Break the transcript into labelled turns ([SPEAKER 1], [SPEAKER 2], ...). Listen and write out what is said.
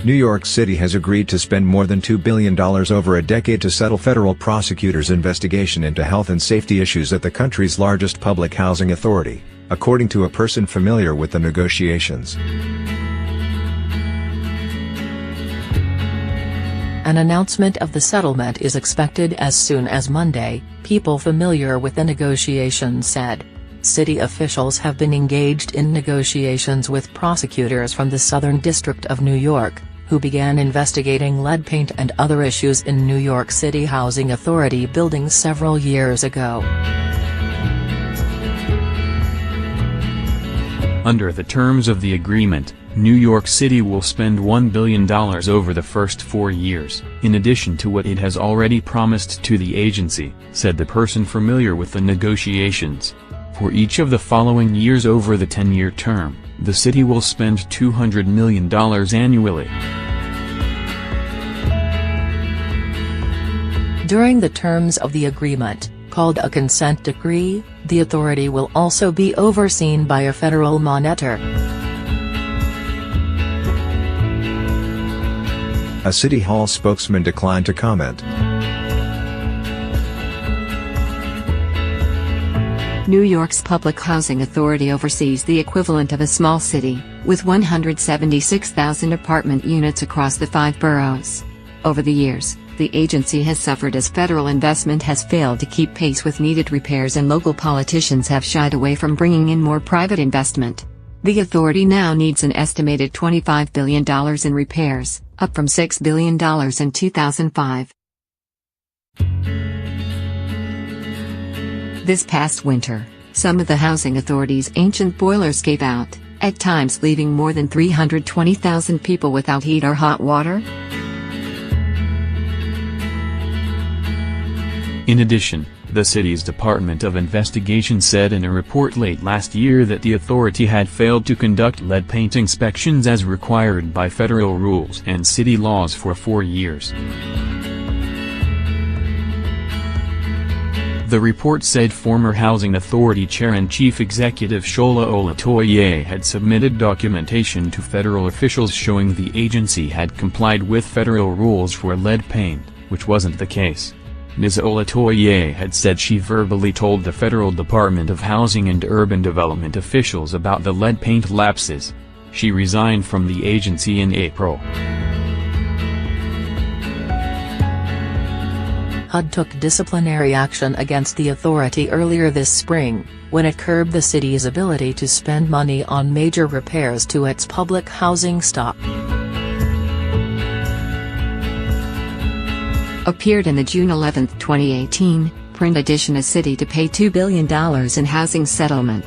[SPEAKER 1] New York City has agreed to spend more than $2 billion over a decade to settle federal prosecutors' investigation into health and safety issues at the country's largest public housing authority, according to a person familiar with the negotiations.
[SPEAKER 2] An announcement of the settlement is expected as soon as Monday, people familiar with the negotiations said. City officials have been engaged in negotiations with prosecutors from the Southern District of New York, who began investigating lead paint and other issues in New York City Housing Authority buildings several years ago.
[SPEAKER 3] Under the terms of the agreement, New York City will spend $1 billion over the first 4 years, in addition to what it has already promised to the agency, said the person familiar with the negotiations. For each of the following years over the 10-year term, the city will spend $200 million annually.
[SPEAKER 2] During the terms of the agreement, called a consent decree, the authority will also be overseen by a federal monitor.
[SPEAKER 1] A City Hall spokesman declined to comment.
[SPEAKER 4] New York's Public Housing Authority oversees the equivalent of a small city, with 176,000 apartment units across the 5 boroughs. Over the years, the agency has suffered as federal investment has failed to keep pace with needed repairs and local politicians have shied away from bringing in more private investment. The authority now needs an estimated $25 billion in repairs, up from $6 billion in 2005. This past winter, some of the housing authority's ancient boilers gave out, at times leaving more than 320,000 people without heat or hot water.
[SPEAKER 3] In addition, the city's Department of Investigation said in a report late last year that the authority had failed to conduct lead paint inspections as required by federal rules and city laws for 4 years. The report said former Housing Authority Chair and Chief Executive Shola Olatoye had submitted documentation to federal officials showing the agency had complied with federal rules for lead paint, which wasn't the case. Ms. Olatoye had said she verbally told the Federal Department of Housing and Urban Development officials about the lead paint lapses. She resigned from the agency in April.
[SPEAKER 2] HUD took disciplinary action against the authority earlier this spring, when it curbed the city's ability to spend money on major repairs to its public housing stock.
[SPEAKER 4] Appeared in the June 11, 2018, print edition. A city to pay $2 billion in housing settlement.